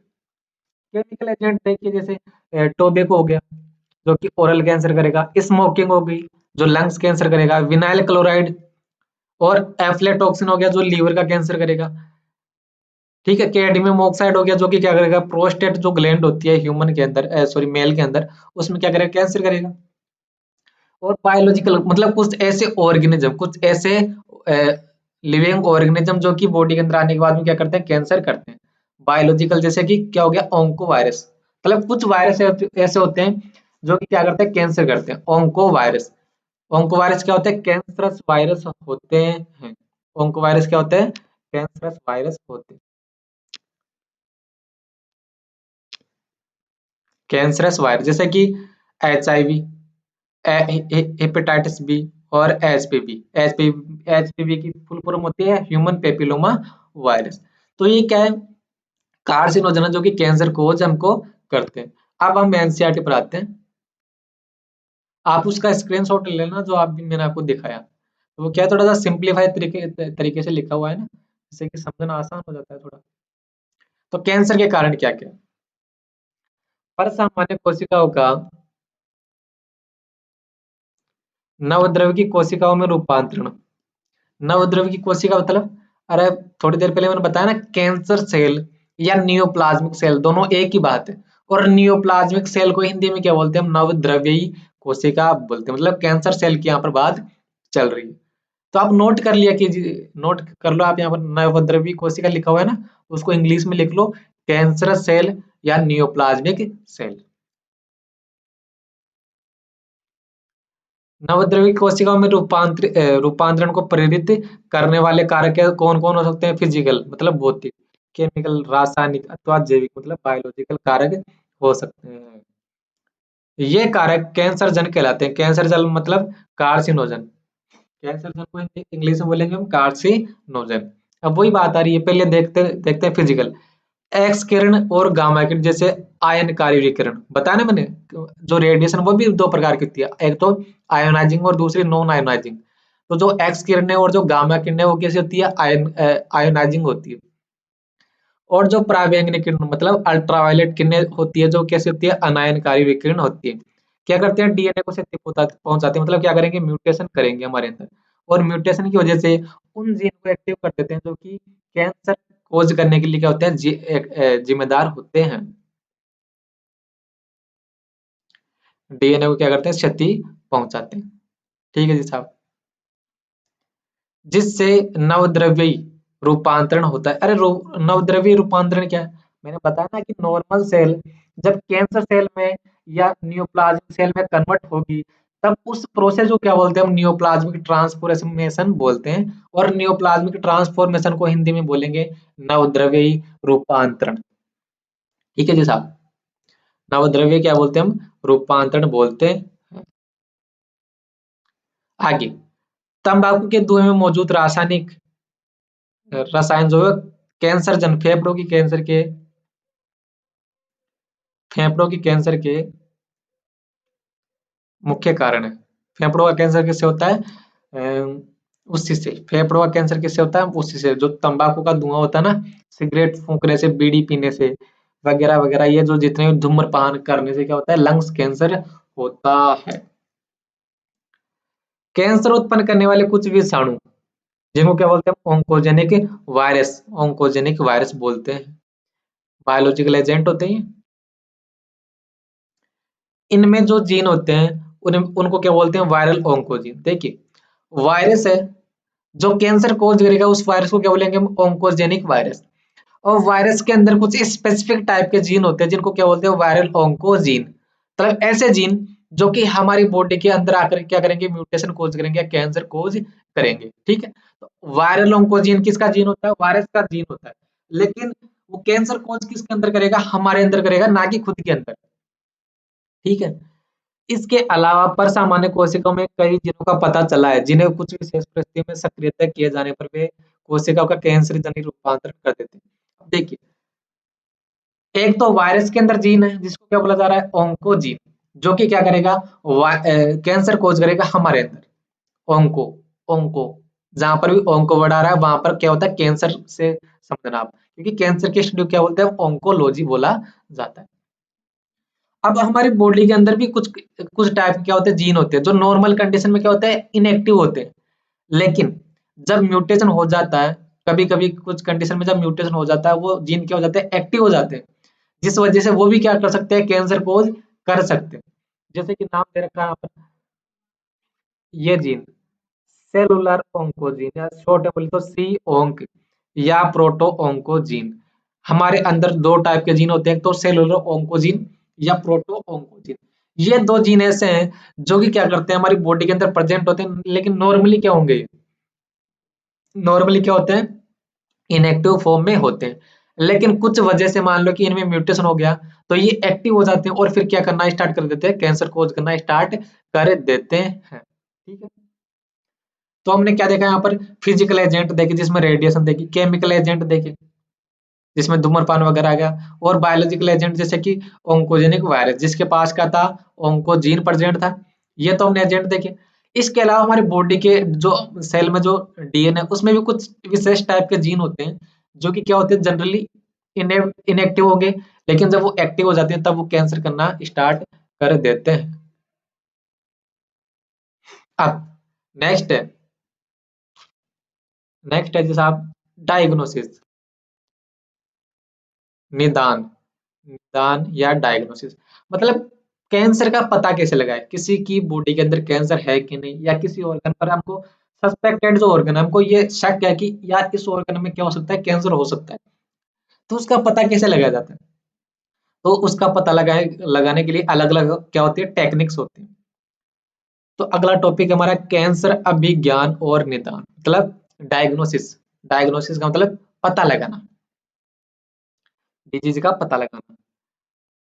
केमिकल एजेंट देखिए, जैसे टोबैको हो गया, जो कि ओरल कैंसर करेगा। स्मोकिंग हो गई, जो लंग्स कैंसर करेगा। विनाइल क्लोराइड और एफ्लेटॉक्सिन हो गया, जो लीवर का कैंसर करेगा। ठीक है। कैडमियम ऑक्साइड हो गया, जो कि क्या करेगा, प्रोस्टेट जो ग्लैंड होती है ह्यूमन के अंदर, सॉरी मेल के अंदर, उसमें क्या करेगा, कैंसर करेगा। और बायोलॉजिकल मतलब कुछ ऐसे ऑर्गेनिज्म, कुछ ऐसे लिविंग ऑर्गेनिज्म जो कि बॉडी के अंदर आने के बाद में क्या करते हैं, कैंसर करते हैं। बायोलॉजिकल जैसे कि क्या हो गया, ओंको वायरस, मतलब कुछ वायरस ऐसे होते हैं जो कि क्या करते हैं, कैंसर करते हैं, ओंको वायरस। ओंकोवायरस क्या होते हैं? कैंसरस वायरस होते हैं। ओंकोवायरस क्या होते हैं? कैंसरस वायरस होते हैं। कैंसरस वायरस जैसे कि HIV, हेपेटाइटिस बी और HPV। एचपीवी की फुल फॉर्म होती है ह्यूमन पेपिलोमा वायरस। तो ये क्या है? कार्सिनोजन जो कि कैंसर कोज हमको करते हैं। अब हम एनसीईआरटी पर आते हैं। आप उसका स्क्रीनशॉट ले लेना जो आप भी मैंने आपको दिखाया। तो वो क्या है, थोड़ा सा सिंप्लीफाइड तरीके से लिखा हुआ है ना, जिससे कि समझना आसान हो जाता है थोड़ा। तो कैंसर के कारण क्या क्या? पर सामान्य कोशिकाओं का नवद्रव्य की कोशिकाओं में रूपांतरण। नवद्रव्य की कोशिका मतलब, अरे थोड़ी देर पहले मैंने बताया ना, कैंसर सेल या नियोप्लाज्मिक सेल दोनों एक ही बात है। और नियोप्लाज्मिक सेल को हिंदी में क्या बोलते हैं? हम नवद्रव्यी कोशिका बोलते हैं। मतलब कैंसर सेल की यहाँ पर बात चल रही है। तो आप नोट कर लिया कीजिए, नोट कर लो आप, यहाँ पर नवद्रव्यी कोशिका लिखा हुआ है ना, उसको इंग्लिश में लिख लो कैंसर सेल या नियोप्लाज्मिक सेल। नवद्रव्य कोशिकाओं में रूपांतरण को प्रेरित करने वाले कारक कौन कौन हो सकते हैं? फिजिकल मतलब भौतिक, केमिकल रासायनिक अथवा जैविक मतलब बायोलॉजिकल कारक हो सकते हैं। ये कारक कैंसर जन कहलाते हैं। कैंसर जन मतलब कार्सिनोजन। कैंसर जन को इंग्लिश में बोलेंगे हम कार्सिनोजन। अब वही बात आ रही है, पहले देखते देखते हैं फिजिकल। एक्स किरण और गामा किरण जैसे आयनकारी विकिरण बताया ना मैंने, जो रेडिएशन वो भी दो प्रकार की होती है, एक तो आयोनाइजिंग और दूसरी नॉन आयोनाइजिंग। तो जो एक्स किरण है और जो गामा किरण है वो कैसी होती है? आयोनाइजिंग होती है। और जो पराबैंगनी किरण मतलब अल्ट्रावायलेट किरणें होती है, जो कैसी होती है? अनायनकारी विकिरण होती है। क्या करते हैं? डीएनए को क्षति पहुंचाते हैं। मतलब क्या करेंगे? म्यूटेशन करेंगे हमारे अंदर। और म्यूटेशन की वजह से उन जीन को एक्टिव कर देते हैं जो कि कैंसर खोज करने के लिए क्या होते हैं? जिम्मेदार होते हैं। डीएनए को क्या करते हैं? क्षति पहुंचाते हैं। ठीक है जी साहब। जिससे नवद्रव्यी रूपांतरण होता है। अरे नवद्रव्यी रूपांतरण क्या है? मैंने बताया ना कि नॉर्मल सेल जब कैंसर सेल में या नियोप्लाज्मिक सेल में कन्वर्ट होगी, तब उस प्रोसेस को क्या बोलते हैं? हम नियोप्लाज्मिक ट्रांसफॉर्मेशन बोलते हैं। और नियोप्लाज्मिक ट्रांसफॉर्मेशन को हिंदी में बोलेंगे नवद्रव्यी रूपांतरण। ठीक है जी साहब। नवद्रव्य क्या बोलते हैं? हम रूपांतरण बोलते हैं। आगे, तंबाकू के धुएं में मौजूद रासायनिक रसायन जो है कैंसर जन फेफड़ों की कैंसर के मुख्य कारण है। फेफड़ों का कैंसर किससे होता है? उसी से फेफड़ों का कैंसर किससे होता है? उसी से जो तंबाकू का धुआं होता है ना, सिगरेट फूंकने से, बीड़ी पीने से वगैरह वगैरह, ये जो जितने भी धूम्रपान करने से क्या होता है? लंग्स कैंसर होता है। कैंसर उत्पन्न करने वाले कुछ विषाणु जिनको क्या बोलते हैं? ऑन्कोजेनिक वायरस बोलते हैं। बायोलॉजिकल एजेंट होते हैं। इनमें जो जीन होते हैं उनको क्या बोलते हैं? Viral oncogene. देखिए, वायरस है जो कैंसर कोज करेगा, उस वायरस को क्या बोलेंगे? हम ऑन्कोजेनिक वायरस। और वायरस के अंदर कुछ स्पेसिफिक टाइप के जीन होते हैं जिनको क्या बोलते हैं? Viral oncogene. मतलब ऐसे जीन जो कि हमारी बॉडी के अंदर आकर क्या करेंगे? म्यूटेशन कोज करेंगे या कैंसर कोज करेंगे। ठीक है। तो वायरल ऑन्कोजीन किसका जीन होता है? वायरस का जीन होता है। लेकिन वो कैंसर कोज किसके अंदर करेगा? हमारे अंदर करेगा, ना कि खुद के अंदर। ठीक है। इसके अलावा पर सामान्य कोशिकाओं में कई जीनों का पता चला है जिन्हें कुछ विशेष परिस्थितियों में सक्रियता किए जाने पर वे कोशिकाओं का कैंसर जनित रूपांतरण कर देते हैं। देखिए, एक तो वायरस के अंदर जीन है जिसको क्या बोला जा रहा है? ऑन्कोजीन, जो कि क्या करेगा? कैंसर कोज करेगा हमारे अंदर। ओंको ओंको जहां पर भी ओंको वर्ड आ रहा है वहां पर क्या होता है? कैंसर से समझना आप, क्योंकि कैंसर की स्टडी क्या बोलते हैं? ओंकोलॉजी बोला जाता है। अब हमारी बॉडी के अंदर भी कुछ कुछ टाइप के क्या होते हैं? जीन होते हैं जो नॉर्मल कंडीशन में क्या होते हैं? इनएक्टिव होते हैं। लेकिन जब म्यूटेशन हो जाता है, कभी कभी कुछ कंडीशन में जब म्यूटेशन हो जाता है, वो जीन क्या हो जाते हैं? एक्टिव हो जाते हैं। जिस वजह से वो भी क्या कर सकते हैं? कैंसर कोज कर सकते हैं। जैसे कि नाम दे रखा है यहाँ पर, ये जीन सेलुलर ओंकोजीन, या शॉर्ट में बोले तो सी ओंक या प्रोटो ओंकोजीन। हमारे अंदर दो टाइप के जीन होते हैं, एक तो सेलुलर ओंकोजीन या प्रोटो ओंकोजीन। ये दो जीन ऐसे हैं जो कि क्या करते हैं, हमारी बॉडी के अंदर प्रेजेंट होते हैं, लेकिन नॉर्मली क्या होंगे, नॉर्मली क्या होते हैं, इनएक्टिव फॉर्म में होते हैं। लेकिन कुछ वजह से मान लो कि इनमें म्यूटेशन हो गया, तो ये एक्टिव हो जाते हैं और फिर क्या करना स्टार्ट कर देते हैं, कैंसर कोज करना स्टार्ट कर देते हैं। ठीक है, तो हमने क्या देखा यहाँ पर, फिजिकल एजेंट देखे जिसमें रेडिएशन देखी, केमिकल एजेंट देखे जिसमें धूम्रपान वगैरह आ गया, और बायोलॉजिकल एजेंट जैसे कि ओंकोजेनिक वायरस जिसके पास क्या था, ओंकोजीन प्रेजेंट था। ये तो हमने एजेंट देखे। इसके अलावा हमारी बॉडी के जो सेल में जो डीएनए, उसमें भी कुछ विशेष टाइप के जीन होते हैं जो कि क्या होते हैं, जनरली इनएक्टिव हो गए, लेकिन जब वो एक्टिव हो जाते हैं तब वो कैंसर करना स्टार्ट कर देते हैं। अब नेक्स्ट है, नेक्स्ट है जैसे आप डायग्नोसिस, निदान, निदान या डायग्नोसिस, मतलब कैंसर का पता कैसे लगाए, किसी की बॉडी के अंदर कैंसर है कि नहीं, या किसी ऑर्गन पर हमको सस्पेक्टेड जो ऑर्गन है, हमको ये शक है कि यार इस ऑर्गन में क्या हो सकता है, कैंसर हो सकता है, तो उसका पता कैसे लगाया जाता है। तो उसका पता लगाए लगाने के लिए अलग अलग क्या होती है, टेक्निक्स होती है। तो अगला टॉपिक हमारा कैंसर अभिज्ञान और निदान, मतलब डायग्नोसिस। डायग्नोसिस का मतलब पता लगाना, डिजीज का पता लगाना।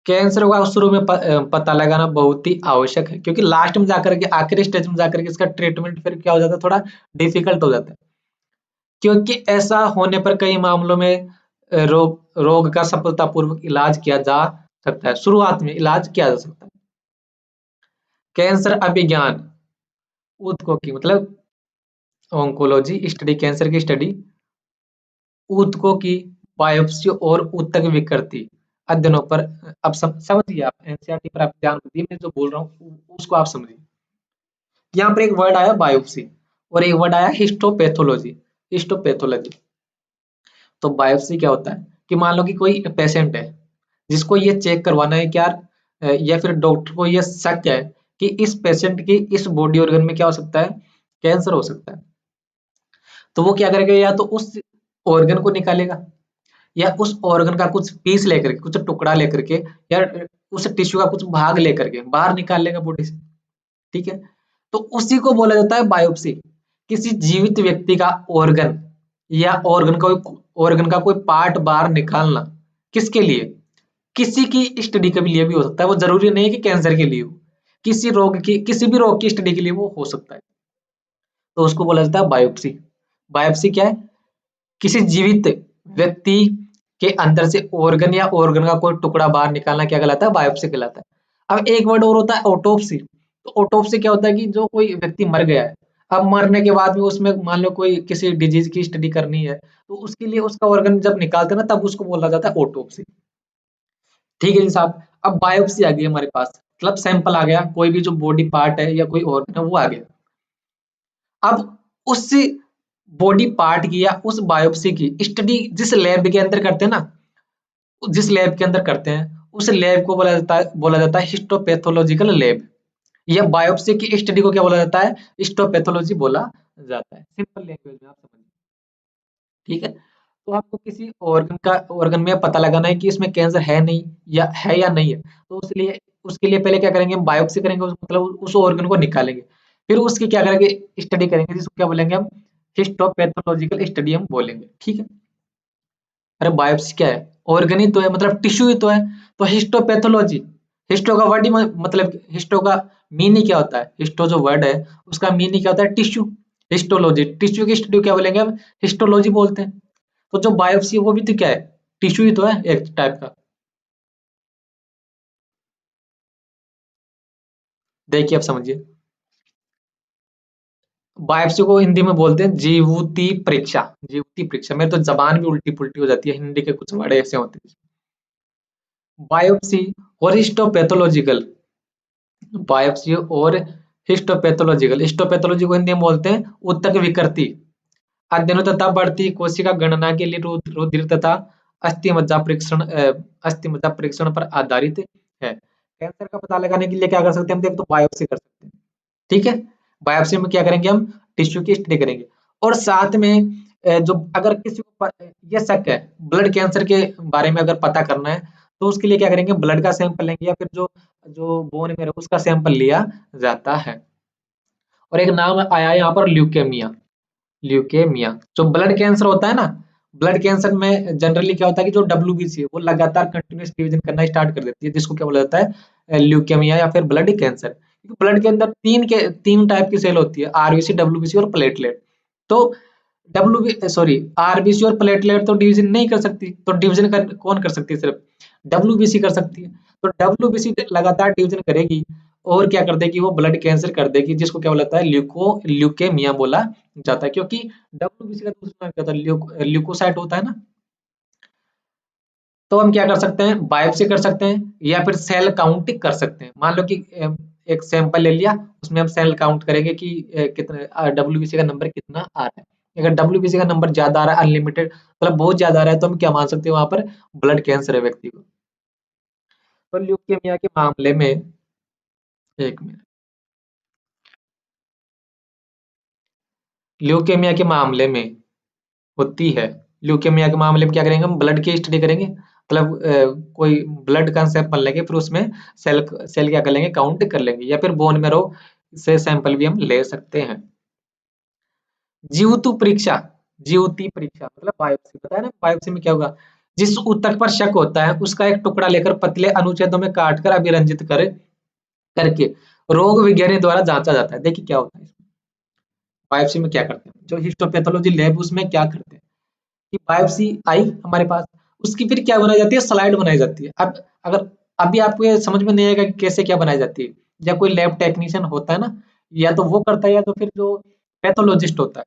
कैंसर का शुरू में पता लगाना बहुत ही आवश्यक है, क्योंकि लास्ट में जाकर के, आखिरी स्टेज में जाकर के इसका ट्रीटमेंट फिर क्या हो जाता है, थोड़ा डिफिकल्ट हो जाता है, क्योंकि ऐसा होने पर कई मामलों में रोग रोग का सफलतापूर्वक इलाज किया जा सकता है, शुरुआत में इलाज किया जा सकता है। कैंसर अभिज्ञान, ऊतकों की मतलब ऑन्कोलॉजी स्टडी, कैंसर की स्टडी, ऊतकों की बायोप्सी और ऊतक विकृति अध्ययनों पर। अब समझिए, आप एनसीईआरटी पर आप ध्यान दीजिए, मैं जो बोल रहा हूँ उसको आप समझिए। यहाँ पर एक वर्ड आया बायोप्सी और एक वर्ड आया हिस्टोपैथोलॉजी। हिस्टोपैथोलॉजी, तो बायोप्सी क्या होता है कि मान लो कि कोई पेशेंट है जिसको ये चेक करवाना है कि यार या फिर डॉक्टर को ये शक है कि इस पेशेंट की इस बॉडी ऑर्गन में क्या हो सकता है, कैंसर हो सकता है। तो वो क्या करेगा, या तो उस ऑर्गन को निकालेगा, या उस ऑर्गन का कुछ पीस लेकर के, कुछ टुकड़ा लेकर के, या उस टिश्यू का कुछ भाग लेकर के बाहर निकाल लेगा बॉडी से। ठीक है, तो उसी को बोला जाता है बायोप्सी। किसी जीवित व्यक्ति का ऑर्गन या ऑर्गन का कोई पार्ट बाहर निकालना, किसके लिए, किसी की स्टडी के लिए भी हो सकता है, वो जरूरी नहीं है कि कैंसर के लिए हो, किसी रोग की, किसी भी रोग की स्टडी के लिए वो हो सकता है, तो उसको बोला जाता है बायोप्सी। बायोप्सी क्या है, किसी जीवित व्यक्ति के अंदर से ऑर्गन या ऑर्गन का कोई टुकड़ा बाहर निकालना क्या कहलाता है, बायोप्सी कहलाता है। अब एक वर्ड और होता है ऑटोप्सी। तो ऑटोप्सी क्या होता है कि जो कोई व्यक्ति मर गया है, अब मरने के बाद में उसमें मान लो कोई किसी डिजीज की स्टडी करनी है, तो उसके लिए उसका ऑर्गन जब निकालते हैं ना, तब उसको बोला जाता है ऑटोप्सी। ठीक है जी साहब, अब बायोप्सी आ गई हमारे पास, मतलब सैंपल आ गया, कोई भी जो बॉडी पार्ट है या कोई ऑर्गन है वो आ गया। अब उस बॉडी पार्ट की या उस बायोप्सी की स्टडी जिस लैब के अंदर करते हैं ना, जिस लैब के अंदर करते हैं, उस लैब को बोला जाता है हिस्टोपैथोलॉजिकल लैब, या बायोप्सी की स्टडी को क्या बोला जाता है, हिस्टोपैथोलॉजी बोला जाता है, सिंपल लैंग्वेज में आप समझिए। ठीक है, तो आपको किसी ऑर्गन में पता लगाना है कि इसमें कैंसर है नहीं, या नहीं है, तो उसके लिए पहले क्या करेंगे, हम बायोप्सी करेंगे, मतलब उस ऑर्गन को निकालेंगे, फिर उसकी क्या करेंगे, स्टडी करेंगे, जिसको क्या बोलेंगे हम, हिस्टोपैथोलॉजिकल स्टडी हम बोलेंगे। ठीक है, अरे बायोप्सी क्या है, ऑर्गन ही तो है, मतलब टिश्यू ही तो है, तो हिस्टोपैथोलॉजी, हिस्टो का वर्ड ही मतलब हिस्टो का मीनिंग क्या होता है, हिस्टो जो वर्ड है उसका मीनिंग क्या होता है, टिश्यू। हिस्टोलॉजी, टिश्यू की स्टडी क्या बोलेंगे हम, हिस्टोलॉजी बोलते हैं। तो जो बायोप्सी है वो भी तो क्या है, टिश्यू ही तो है एक टाइप का। देखिए आप समझिए, बायोप्सी को हिंदी में बोलते हैं जीवुती परीक्षा। जीवुती परीक्षा, मेरे तो जबान भी उल्टी पुल्टी हो जाती है, हिंदी के कुछ वर्ड ऐसे होते हैं। बायोप्सी और हिस्टोपैथोलॉजिकल, बायोप्सी और हिस्टोपैथोलॉजिकल, हिस्टोपैथोलॉजी को हिंदी में बोलते हैं ऊतक विकृति अध्ययनों तथा बढ़ती कोशिका गणना के लिए रुधिर तथा अस्थि मज्जा परीक्षण अस्थि मज्जा परीक्षण पर आधारित है। कैंसर का पता लगाने के लिए क्या कर सकते हैं हम, देख तो बायोप्सी कर सकते हैं। ठीक है, बायोप्सी में क्या करेंगे हम, टिश्यू की स्टडी करेंगे, और साथ में जो अगर किसी को ये शक है ब्लड कैंसर के बारे में अगर पता करना है, तो उसके लिए क्या करेंगे, ब्लड का सैंपल लेंगे, या फिर जो जो बोन मैरो उसका सैंपल लिया जाता है। और एक नाम आया यहाँ पर ल्यूकेमिया। ल्यूकेमिया जो ब्लड कैंसर होता है ना, ब्लड कैंसर में जनरली क्या होता है कि जो डब्ल्यूबीसी है वो लगातार कंटिन्यूस डिवीजन करना स्टार्ट कर देती है, जिसको क्या बोला जाता है, ल्यूकेमिया या फिर ब्लड कैंसर। क्योंकि ब्लड के अंदर तीन टाइप की सेल होती है, आरबीसी, डब्ल्यूबीसी और प्लेटलेट। तो आरबीसी और प्लेटलेट तो डिवीजन नहीं कर सकती, तो डिवीजन कौन कर सकती है, सिर्फ डब्ल्यूबीसी कर सकती है। तो डब्ल्यूबीसी लगातार डिवीजन करेगी और क्या कर देगी, वो ब्लड कैंसर कर देगी, जिसको क्या बोला जाता है, ल्यूकेमिया बोला जाता है। क्योंकि डब्ल्यूबीसी का दूसरा नाम क्या होता है, ल्यूकोसाइट होता है ना। तो हम क्या कर सकते हैं, बायोप्सी कर सकते हैं या फिर सेल काउंट कर सकते हैं। मान लो कि एक सैंपल ले लिया, उसमें हम सेल काउंट करेंगे कि कितने डब्ल्यूबीसी का नंबर कितना आ रहा है। अगर डब्ल्यूबीसी का नंबर ज्यादा आ रहा है, अनलिमिटेड मतलब बहुत ज्यादा आ रहा है, तो हम क्या मान सकते हैं, वहां पर ब्लड कैंसर है व्यक्ति को। तो ल्यूकेमिया के मामले में, एक मिनट, ल्यूकेमिया के मामले में होती है, ल्यूकेमिया के मामले में क्या करेंगे, हम ब्लड की स्टडी करेंगे। मतलब कोई ब्लड का सैंपल लेंगे, फिर उसमें सेल सेल क्या कर लेंगे, काउंट कर लेंगे, या फिर बोन मैरो से सैंपल भी हम ले सकते हैं। जीवतु परीक्षा, जीवती परीक्षा मतलब बायोप्सी, पता है ना बायोप्सी में क्या होगा, जिस ऊतक पर शक होता है उसका एक टुकड़ा लेकर पतले अनुच्छेदों में काटकर अभिरंजित करके रोग विज्ञानी द्वारा जांचा जाता है। देखिए क्या होता है बायोप्सी में, क्या करते हैं जो हिस्टोपैथोलॉजी लैब, उसमें क्या करते हैं कि बायोप्सी आई हमारे पास, उसकी फिर क्या बनाई जाती है, स्लाइड बनाई जाती है। अब अगर अभी आपको ये समझ में नहीं आएगा कि कैसे क्या बनाई जाती है, या कोई लैब टेक्नीशियन होता है ना, या तो वो करता है या तो फिर जो पैथोलॉजिस्ट होता है।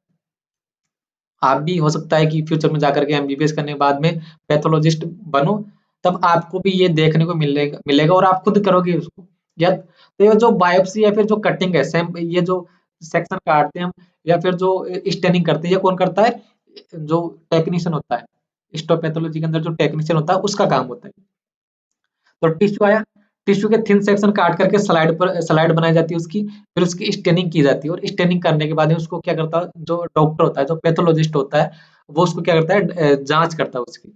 आप भी हो सकता है कि फ्यूचर में जाकर के एमबीबीएस करने के बाद में पैथोलॉजिस्ट बनो, तब आपको भी ये देखने को मिलेगा मिलेगा और आप खुद करोगे उसको। या तो ये जो बायोप्सी या फिर जो कटिंग है, सेम ये जो सेक्शन काटते हैं हम, या फिर जो स्टेनिंग करते हैं, ये कौन करता है, जो टेक्नीशियन होता है, हिस्टोपैथोलॉजी के अंदर जो टेक्नीशियन होता है उसका काम होता है। तो टिश्यू आया, टिश्यू के थिन सेक्शन काट करके स्लाइड बनाई जाती है उसकी, फिर उसकी स्टेनिंग की जाती है, और स्टेनिंग करने के बाद में उसको क्या करता है, जो डॉक्टर होता है, जो पैथोलॉजिस्ट होता है, वो उसको क्या करता है, जांच करता है उसकी।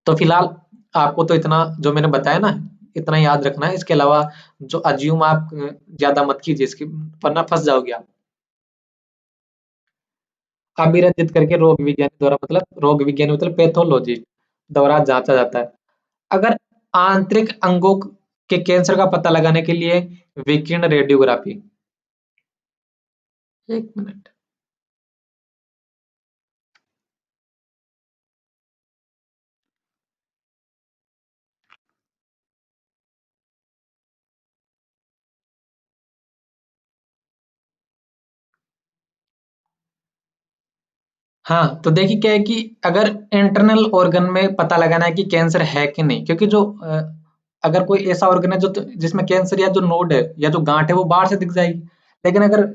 तो फिलहाल आपको तो इतना जो मैंने बताया ना, इतना याद रखना है। इसके अलावा जो अज्यूम आप ज्यादा मत कीजिए इसकी, वरना फंस जाओगे आप। अभिरंजित करके रोग विज्ञानी द्वारा, मतलब रोग विज्ञानी मतलब पैथोलॉजिस्ट द्वारा जांचा जाता है। अगर आंतरिक अंगों के कैंसर का पता लगाने के लिए विकिरण रेडियोग्राफी, एक मिनट, हाँ तो देखिए क्या है कि अगर इंटरनल ऑर्गन में पता लगाना है कि कैंसर है कि नहीं, क्योंकि जो अगर कोई ऐसा ऑर्गन है जो जिसमें कैंसर या जो नोड है या जो गांठ है वो बाहर से दिख जाएगी। लेकिन अगर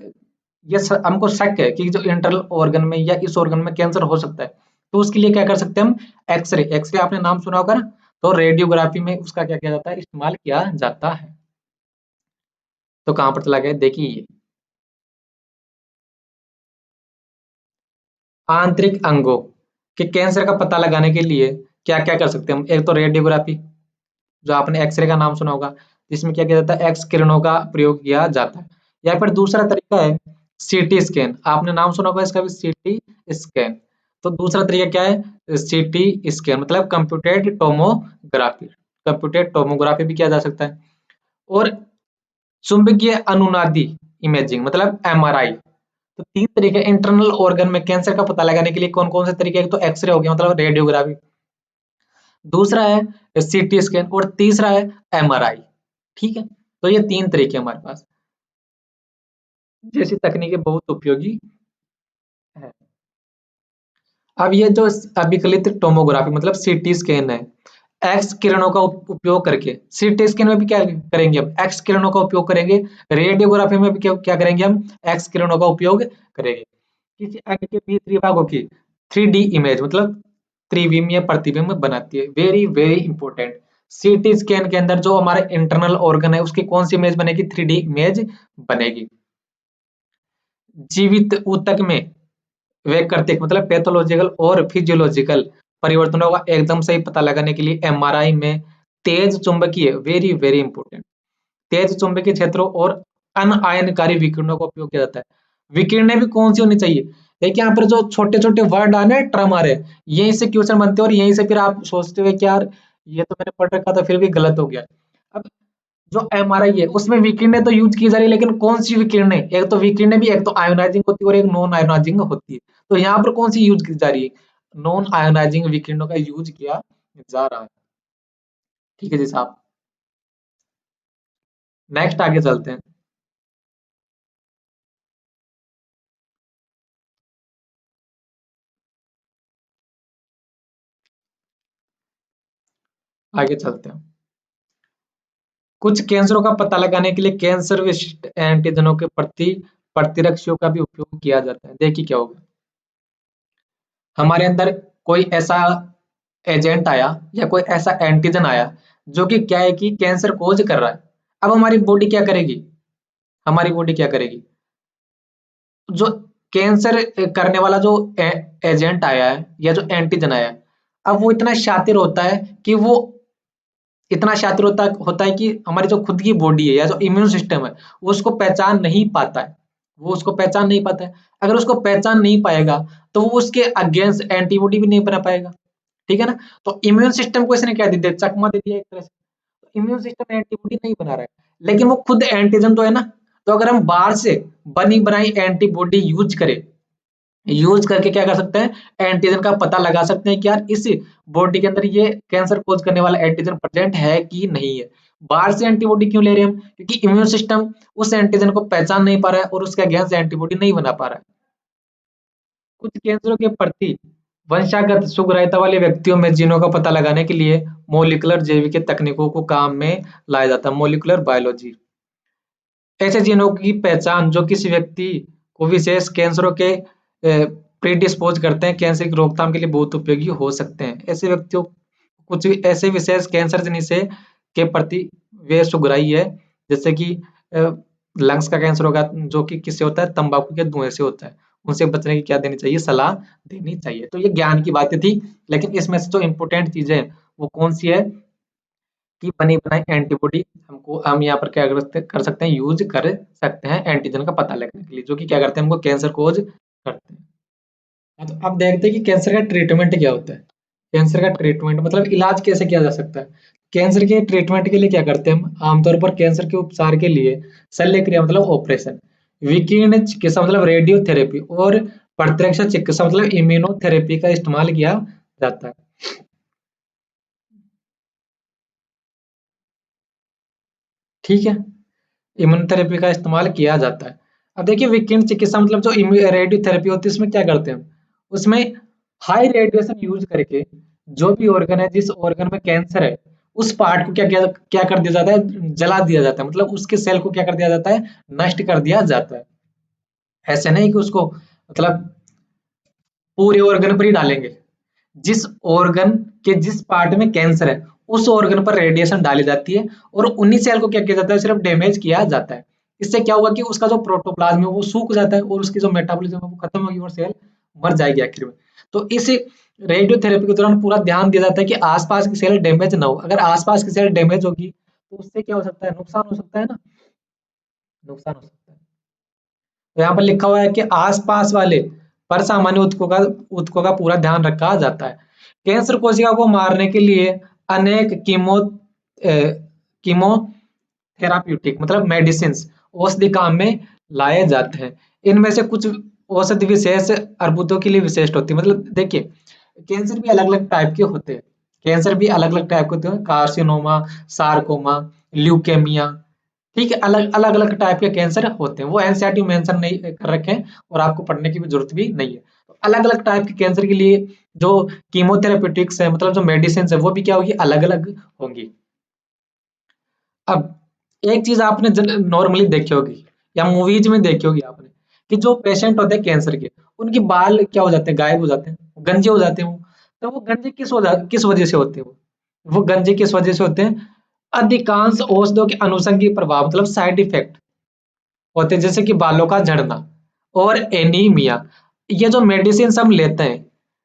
हमको शक है कि जो इंटरनल ऑर्गन में या इस ऑर्गन में कैंसर हो सकता है, तो उसके लिए क्या कर सकते हैं हम, एक्सरे। एक्सरे आपने नाम सुना होगा ना, तो रेडियोग्राफी में उसका क्या किया जाता है, इस्तेमाल किया जाता है। तो कहाँ पर चला गया, देखिए आंतरिक अंगों के कैंसर का पता लगाने के लिए क्या क्या कर सकते हैं हम, एक तो रेडियोग्राफी, जो आपने एक्सरे का नाम सुना होगा, जिसमें क्या किया जाता है, एक्स किरणों का प्रयोग किया जाता है। या फिर दूसरा तरीका है सीटी स्कैन, आपने नाम सुना होगा इसका भी, सीटी स्कैन। तो दूसरा तरीका क्या है, सीटी स्कैन मतलब कंप्यूटेड टोमोग्राफी, कंप्यूटेड टोमोग्राफी भी किया जा सकता है। और चुंबकीय अनुनादी इमेजिंग मतलब एमआरआई। तो तीन तरीके इंटरनल ऑर्गन में कैंसर का पता लगाने के लिए कौन कौन से तरीके, एक तो एक्सरे हो गया मतलब रेडियोग्राफी, दूसरा है सीटी स्कैन, और तीसरा है एमआरआई। ठीक है, तो ये तीन तरीके हमारे पास, जैसी तकनीकें बहुत उपयोगी है। अब ये जो अभिकलित टोमोग्राफी मतलब सीटी स्कैन है, एक्स किरणों का उपयोग करके, सीटी स्कैन में भी क्या करेंगे हम, एक्स किरणों का उपयोग करेंगे। रेडियोग्राफी में भी क्या करेंगे हम, एक्स किरणों का उपयोग करेंगे। किसी अंग के भीतरी भागों की 3D इमेज मतलब त्रिविमीय प्रतिबिंब बनाती है। Very very important, CT scan के अंदर जो हमारे इंटरनल ऑर्गन है उसकी कौन सी इमेज बनेगी, 3D इमेज बनेगी। जीवित ऊतक में वैकल्पिक मतलब पैथोलॉजिकल और फिजियोलॉजिकल परिवर्तनों का एकदम सही पता लगाने के लिए एमआरआई में तेज चुंबकीय, वेरी वेरी इंपॉर्टेंट, तेज चुंबकीय क्षेत्रों और अनआयनकारी विकिरणों का उपयोग किया जाता है। विकिरणें भी कौन सी होनी चाहिए? देखिए यहाँ पर जो छोटे छोटे वर्ड आने ट्रम आ रहे हैं, यहीं से क्वेश्चन बनते हैं और यहीं से फिर आप सोचते हुए कि यार ये तो मैंने पढ़ रखा था फिर भी गलत हो गया। अब जो एमआरआई है उसमें विकिरणें तो यूज की जा रही है, लेकिन कौन सी विकिरणें? एक तो विकिरणें भी एक तो आयोनाइजिंग होती है और एक नॉन आयोनाइजिंग होती है। तो यहाँ पर कौन सी यूज की जा रही है? नॉन आयोनाइजिंग विकिरणों का यूज किया जा रहा है। ठीक है जी साहब, नेक्स्ट आगे चलते हैं। आगे चलते हैं। कुछ कैंसरों का पता लगाने के लिए कैंसर विशिष्ट एंटीजनों के प्रति प्रतिरक्षियों का भी उपयोग किया जाता है। देखिए क्या होगा, हमारे अंदर कोई ऐसा एजेंट आया या कोई ऐसा एंटीजन आया जो कि क्या है कि कैंसर कोज कर रहा है। अब हमारी बॉडी क्या करेगी? हमारी बॉडी क्या करेगी? जो कैंसर करने वाला जो एजेंट आया है या जो एंटीजन आया है, अब वो इतना शातिर होता है कि वो इतना शातिर होता है कि हमारी जो खुद की बॉडी है या जो इम्यून सिस्टम है वो उसको पहचान नहीं पाता है। वो उसको पहचान नहीं पाता है। अगर उसको पहचान नहीं पाएगा तो वो उसके अगेंस्ट एंटीबॉडी भी नहीं बना पाएगा। ठीक है ना? तो इम्यून सिस्टम को इसने क्या दे दिया? चकमा दे दिया एक तरह से। तो इम्यून सिस्टम एंटीबॉडी नहीं बना रहा है, लेकिन वो खुद एंटीजन तो है ना। तो अगर हम बाहर से बनी बनाई एंटीबॉडी यूज करके क्या कर सकते हैं? एंटीजन का पता लगा सकते हैं कि यार इस बॉडी के अंदर ये कैंसर कोज करने वाला एंटीजन प्रेजेंट है कि नहीं है। बाहर से एंटीबॉडी क्यों ले रहे हैं हम? क्योंकि इम्यून सिस्टम उस एंटीजन को पहचान नहीं पा रहा है और उसके अगेंस्ट एंटीबॉडी नहीं बना पा रहा है। कुछ कैंसरों के प्रति वंशागत सुगरायता वाले व्यक्तियों में जीनों का पता लगाने के लिए मोलिकुलर जैविक तकनीकों को काम में लाया जाता है। मोलिकुलर बायोलॉजी ऐसे जीनों की पहचान जो किसी व्यक्ति को विशेष कैंसरों के प्रीडिस्पोज करते हैं, कैंसर की रोकथाम के लिए बहुत उपयोगी हो सकते हैं। ऐसे व्यक्तियों कुछ ऐसे विशेष कैंसर जिनसे के प्रति वे सुगराई है, जैसे कि लंग्स का कैंसर होगा जो कि किससे होता है? तंबाकू के धुएं से होता है। उनसे बचने की क्या देनी चाहिए? सलाह देनी चाहिए। तो ये ज्ञान की बातें थी, लेकिन इसमें से जो इंपॉर्टेंट चीजें हैं वो कौन सी है कि बनी बनाई एंटीबॉडी हम यहाँ पर क्या कर सकते हैं? यूज कर सकते हैं एंटीजन का पता लगने के लिए, जो कि क्या करते हैं? हमको कैंसर कोज करते हैं। हाँ, तो अब देखते हैं कि कैंसर का ट्रीटमेंट क्या होता है। कैंसर का ट्रीटमेंट मतलब इलाज कैसे किया जा सकता है। कैंसर के ट्रीटमेंट के लिए क्या करते हैं हम? आमतौर पर कैंसर के उपचार के लिए शल्य क्रिया मतलब ऑपरेशन, विकिरण चिकित्सा मतलब रेडियोथेरेपी और प्रतिरक्षा चिकित्सा मतलब इम्यूनोथेरेपी का इस्तेमाल किया जाता है। ठीक है, इम्यूनोथेरेपी का इस्तेमाल किया जाता है। अब देखिए विकिरण चिकित्सा मतलब जो रेडियोथेरेपी होती है उसमें क्या करते हैं? उसमें हाई रेडिएशन यूज करके जो भी ऑर्गन है, जिस ऑर्गन में कैंसर है, उस पार्ट को क्या क्या क्या कर दिया जाता है? जला दिया जाता है। मतलब उसके सेल को क्या कर दिया जाता है? नष्ट कर दिया जाता है। ऐसे नहीं कि उसको मतलब पूरे ऑर्गन पर ही डालेंगे। जिस ऑर्गन के जिस पार्ट में कैंसर है उस ऑर्गन पर रेडिएशन डाली जाती है और उन्हीं सेल को क्या किया जाता है? सिर्फ डैमेज किया जाता है। इससे क्या हुआ कि उसका जो प्रोटोप्लाज्म है वो सूख जाता है और उसकी जो मेटाबॉलिज्म है वो खत्म होगी और सेल मर जाएगी आखिर में। तो इस रेडियोथेरेपी के दौरान पूरा ध्यान दिया जाता है कि आसपास की सेल डैमेज ना हो। अगर आसपास की सेल डैमेज होगी तो उससे क्या हो सकता है? नुकसान हो सकता है ना, नुकसान हो सकता है। तो यहाँ पर लिखा हुआ है कि आसपास वाले पर सामान्य ऊतकों का पूरा ध्यान रखा जाता है। कैंसर कोशिका को मारने के लिए अनेक कीमोथेराप्यूटिक मतलब मेडिसिन औषधि काम में लाए जाते हैं। इनमें से कुछ औषधि विशेष अर्बुदों के लिए विशिष्ट होती है। मतलब देखिए कैंसर भी अलग अलग टाइप के होते हैं। कैंसर भी अलग अलग टाइप के होते हैं, कार्सिनोमा, सार्कोमा, ल्यूकेमिया। ठीक है, अलग अलग अलग टाइप के कैंसर होते हैं। वो एनसीईआरटी मेंशन नहीं कर रखे हैं और आपको पढ़ने की भी जरूरत भी नहीं है। तो अलग अलग टाइप के कैंसर के लिए जो कीमोथेरेपेटिक्स है मतलब जो मेडिसिन है वो भी क्या होगी? अलग अलग होंगी। अब एक चीज आपने नॉर्मली देखी होगी या मूवीज में देखी होगी आपने कि जो पेशेंट होते हैं कैंसर के, उनके बाल क्या हो जाते हैं? गायब हो जाते हैं, गंजे हो जाते हैं वो। तो वो गंजे किस वजह से होते हैं? वो गंजे किस वजह से होते हैं? अधिकांश औषधियों के अनुषंगी प्रभाव मतलब साइड इफेक्ट होते हैं, जैसे कि बालों का झड़ना और एनीमिया। ये जो मेडिसिन हम लेते हैं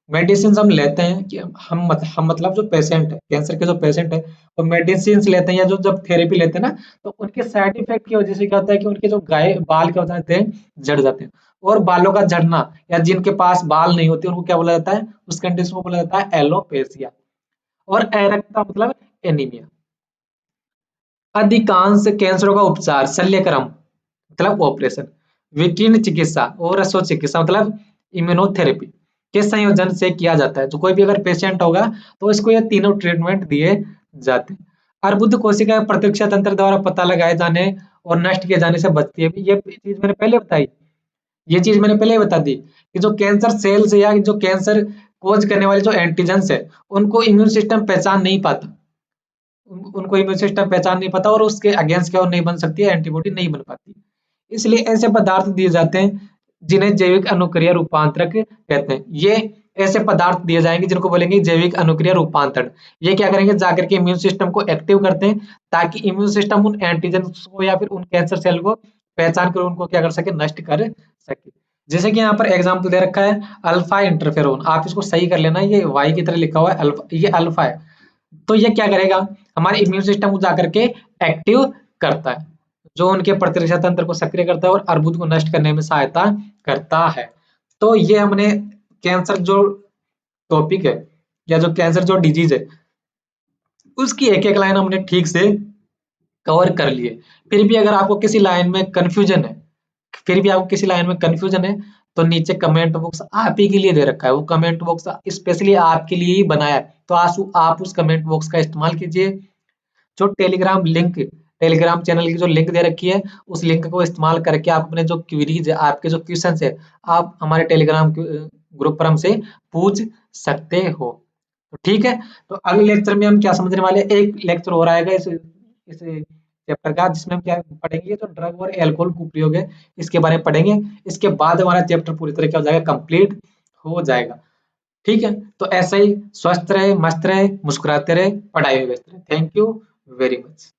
मेडिसिन हम लेते हैं कि हम मतलब जो पेशेंट है, कैंसर के जो पेशेंट है, वो मेडिसिन लेते हैं या जो जब थेरेपी लेते हैं ना, तो उनके साइड इफेक्ट की वजह से क्या होता है कि उनके जो गाय बाल क्या हो जाते हैं, झड़ जाते हैं। और बालों का झड़ना, या जिनके पास बाल नहीं होते उनको क्या बोला जाता है, उस कंडीशन को बोला जाता है एलोपेशिया। और एरेक्टा मतलब एनीमिया। अधिकांश कैंसरों का उपचार शल्यक्रम मतलब ऑपरेशन, विकिरण चिकित्सा और शस्त्रचिकित्सा मतलब इम्यूनोथेरेपी के संयोजन से किया जाता है। जो कोई भी अगर पेशेंट होगा तो इसको ये तीनों ट्रीटमेंट दिए जाते हैं। अर्बुद कोशिका प्रतिरक्षा तंत्र द्वारा पता लगाए जाने और नष्ट किए जाने से बचती है। ये चीज मैंने पहले बताई, ये चीज मैंने पहले ही बता दी कि जो कैंसर सेल्स या जो कैंसर कोज करने वाले जो एंटीजेंस है, उनको इम्यून सिस्टम पहचान नहीं पाता। उनको इम्यून सिस्टम पहचान नहीं पाता और उसके अगेंस्ट क्या नहीं बन सकती है, एंटीबॉडी नहीं बन पाती। इसलिए ऐसे पदार्थ दिए जाते हैं जिन्हें जैविक अनुक्रिया रूपांतरक कहते हैं। ये ऐसे पदार्थ दिए जाएंगे जिनको बोलेंगे जैविक अनुक्रिया रूपांतरण। ये क्या करेंगे, जाकर के इम्यून सिस्टम को एक्टिव करते हैं, ताकि इम्यून सिस्टम उन एंटीजन को या फिर उन कैंसर सेल को पहचान कर उनको क्या कर सके, नष्ट कर सके। जैसे कि यहाँ पर एग्जाम्पल दे रखा है अल्फा इंटरफेरोन, आप इसको सही कर लेना, ये वाई की तरह लिखा हुआ है, अल्फा, ये अल्फा है। तो ये क्या करेगा, हमारे इम्यून सिस्टम को जाकर के एक्टिव करता है, जो उनके प्रतिरक्षा तंत्र को सक्रिय करता है और अर्बुद को नष्ट करने में सहायता करता है। तो ये हमने कैंसर जो टॉपिक है, या जो कैंसर जो डिजीज है, उसकी एक एक लाइन हमने ठीक से कवर कर लिए। फिर भी अगर आपको किसी लाइन में कंफ्यूजन है, फिर भी आपको किसी लाइन में कंफ्यूजन है, तो नीचे कमेंट बॉक्स आप ही के लिए दे रखा है, वो कमेंट बॉक्स स्पेशली आपके लिए ही बनाया है। तो आप उस कमेंट बॉक्स का इस्तेमाल कीजिए। जो टेलीग्राम चैनल की जो लिंक दे रखी है, उस लिंक को इस्तेमाल करके आप अपने जो क्वेरीज है, आपके जो क्वेश्चन है, आप हमारे टेलीग्राम ग्रुप पर हमसे पूछ सकते हो। तो ठीक है, तो अगले लेक्चर में हम क्या समझने वाले हैं, एक लेक्चर हो रहेगा इस चैप्टर का, जिसमें हम क्या पढ़ेंगे, जो ड्रग और एल्कोहल कुप्रयोग है, इसके बारे में पढ़ेंगे। इसके बाद हमारा चैप्टर पूरी तरह क्या हो जाएगा, कंप्लीट हो जाएगा। ठीक है, तो ऐसा ही स्वस्थ रहे, मस्त रहे, मुस्कुराते रहे, पढ़ाई में व्यस्त रहे। Thank you very much.